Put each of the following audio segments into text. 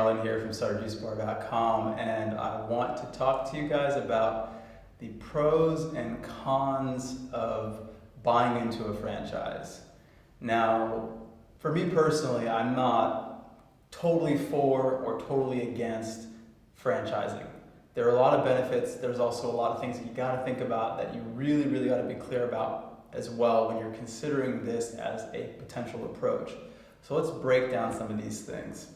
Marlon here from StartAJuiceBar.com, and I want to talk to you guys about the pros and cons of buying into a franchise. Now, for me personally, I'm not totally for or totally against franchising. There are a lot of benefits. There's also a lot of things that you got to think about that you really got to be clear about as well when you're considering this as a potential approach. So let's break down some of these things.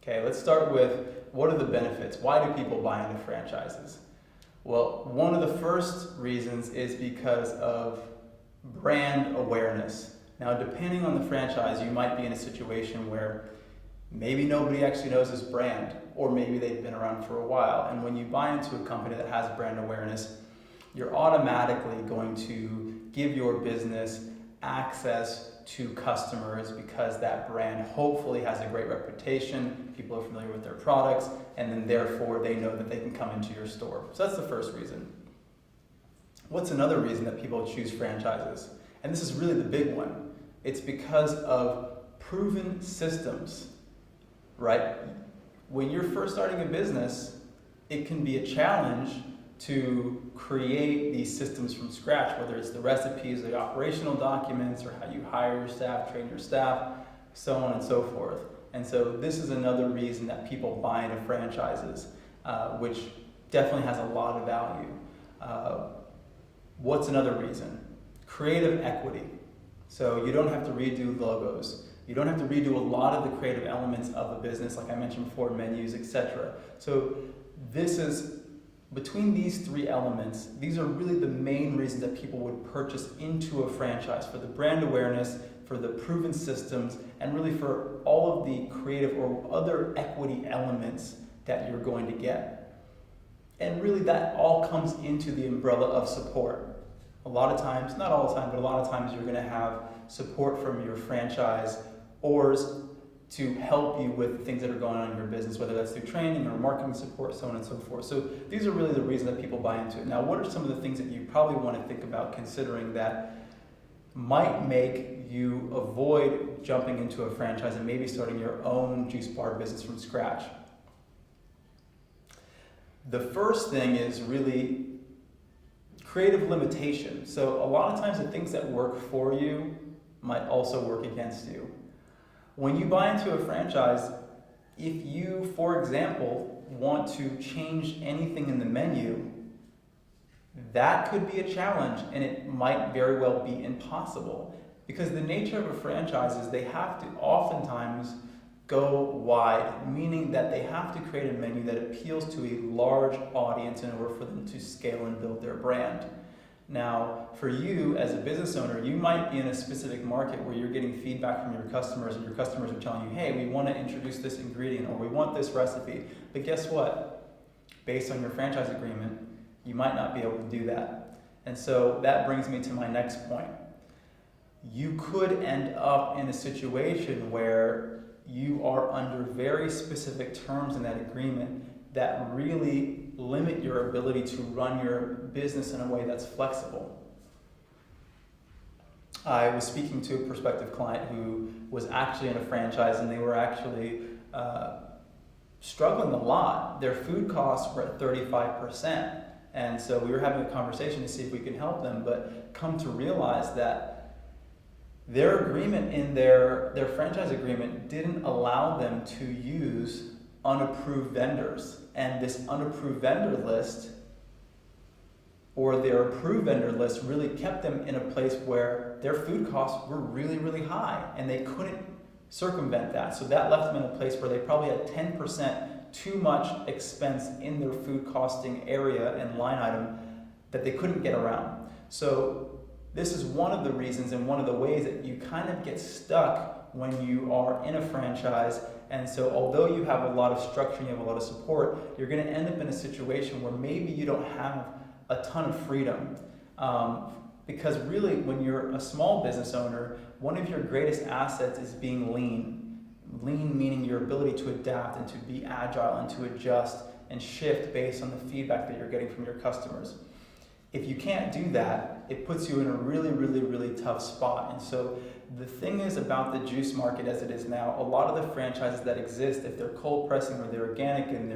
Okay, let's start with what are the benefits? Why do people buy into franchises? Well, one of the first reasons is because of brand awareness. Now, depending on the franchise, you might be in a situation where maybe nobody actually knows this brand, or maybe they've been around for a while. And when you buy into a company that has brand awareness, you're automatically going to give your business access to customers because that brand hopefully has a great reputation, people are familiar with their products, and then therefore they know that they can come into your store. So that's the first reason. What's another reason that people choose franchises? And this is really the big one. It's because of proven systems, right? When you're first starting a business, it can be a challenge to create these systems from scratch, whether it's the recipes, the operational documents, or how you hire your staff, train your staff, so on and so forth. And so this is another reason that people buy into franchises, which definitely has a lot of value. What's another reason? Creative equity. So you don't have to redo logos. You don't have to redo a lot of the creative elements of a business, like I mentioned before, menus, etc. So this is, between these three elements, these are really the main reasons that people would purchase into a franchise: for the brand awareness, for the proven systems, and really for all of the creative or other equity elements that you're going to get. And really that all comes into the umbrella of support. A lot of times, not all the time, but a lot of times you're going to have support from your franchisors to help you with things that are going on in your business, whether that's through training or marketing support, so on and so forth. So these are really the reasons that people buy into it. Now, what are some of the things that you probably want to think about considering that might make you avoid jumping into a franchise and maybe starting your own juice bar business from scratch? The first thing is really creative limitation. So a lot of times the things that work for you might also work against you. When you buy into a franchise, if you, for example, want to change anything in the menu, that could be a challenge, and it might very well be impossible. Because the nature of a franchise is they have to oftentimes go wide, meaning that they have to create a menu that appeals to a large audience in order for them to scale and build their brand. Now, for you as a business owner, you might be in a specific market where you're getting feedback from your customers, and your customers are telling you, hey, we want to introduce this ingredient, or we want this recipe. But guess what? Based on your franchise agreement, you might not be able to do that. And so that brings me to my next point. You could end up in a situation where you are under very specific terms in that agreement that really limit your ability to run your business in a way that's flexible. I was speaking to a prospective client who was actually in a franchise, and they were actually struggling a lot. Their food costs were at 35%. And so we were having a conversation to see if we could help them, but come to realize that their agreement in their franchise agreement didn't allow them to use unapproved vendors. And this unapproved vendor list, or their approved vendor list, really kept them in a place where their food costs were really high, and they couldn't circumvent that. So that left them in a place where they probably had 10% too much expense in their food costing area and line item that they couldn't get around. So this is one of the reasons and one of the ways that you kind of get stuck when you are in a franchise. And so although you have a lot of structure and you have a lot of support, you're going to end up in a situation where maybe you don't have a ton of freedom. Because really, when you're a small business owner, one of your greatest assets is being lean. Lean meaning your ability to adapt and to be agile and to adjust and shift based on the feedback that you're getting from your customers. If you can't do that, it puts you in a really tough spot. And so the thing is about the juice market as it is now, a lot of the franchises that exist, if they're cold pressing or they're organic and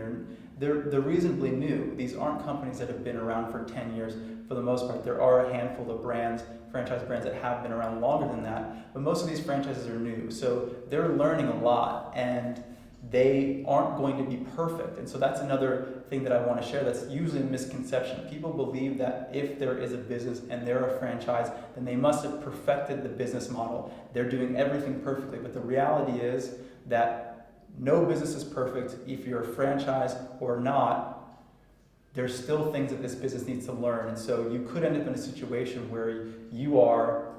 they're reasonably new. These aren't companies that have been around for 10 years for the most part. There are a handful of brands, franchise brands that have been around longer than that, but most of these franchises are new. So they're learning a lot and they aren't going to be perfect. And so that's another thing that I want to share that's usually a misconception. People believe that if there is a business and they're a franchise, then they must have perfected the business model. They're doing everything perfectly. But the reality is that no business is perfect. If you're a franchise or not, there's still things that this business needs to learn. And so you could end up in a situation where you are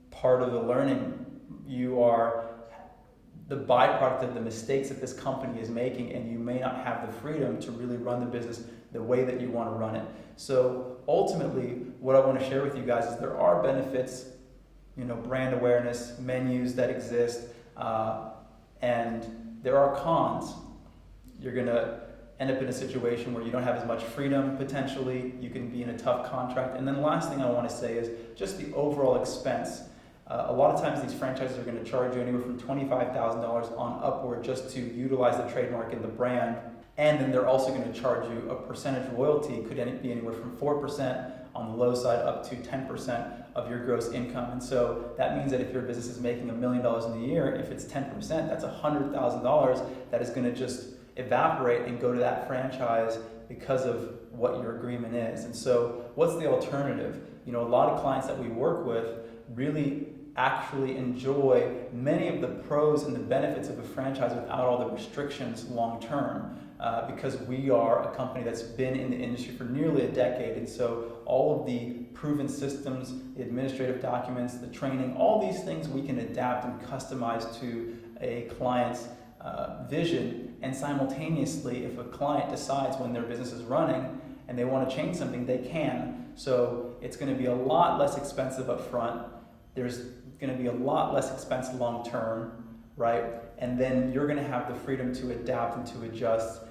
part of the learning. You are the byproduct of the mistakes that this company is making, and you may not have the freedom to really run the business the way that you want to run it. So ultimately, what I want to share with you guys is there are benefits, brand awareness, menus that exist, and there are cons. You're going to end up in a situation where you don't have as much freedom potentially. You can be in a tough contract. And then the last thing I want to say is just the overall expense. A lot of times these franchises are going to charge you anywhere from $25,000 on upward just to utilize the trademark and the brand. And then they're also going to charge you a percentage royalty. It could be anywhere from 4% on the low side up to 10% of your gross income. And so that means that if your business is making $1 million in a year, if it's 10%, that's $100,000 that is going to just evaporate and go to that franchise because of what your agreement is. And so what's the alternative? A lot of clients that we work with really actually enjoy many of the pros and the benefits of a franchise without all the restrictions long term, because we are a company that's been in the industry for nearly a decade. And so all of the proven systems, the administrative documents, the training, all these things we can adapt and customize to a client's vision. And simultaneously, if a client decides when their business is running and they want to change something, they can. So it's going to be a lot less expensive up front. There's going to be a lot less expense long term, right? And then you're going to have the freedom to adapt and to adjust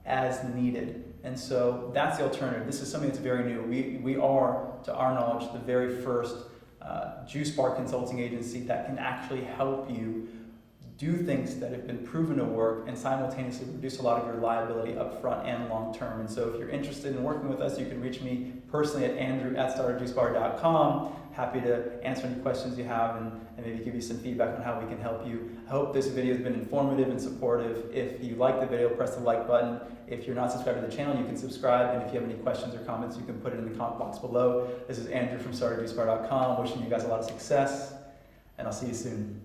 as needed. And so that's the alternative. This is something that's very new. We are, to our knowledge, the very first juice bar consulting agency that can actually help you do things that have been proven to work and simultaneously reduce a lot of your liability up front and long term. And so if you're interested in working with us, you can reach me personally at Andrew@StartAJuiceBar.com. Happy to answer any questions you have and maybe give you some feedback on how we can help you. I hope this video has been informative and supportive. If you like the video, press the like button. If you're not subscribed to the channel, you can subscribe. And if you have any questions or comments, you can put it in the comment box below. This is Andrew from StartAJuiceBar.com, wishing you guys a lot of success, and I'll see you soon.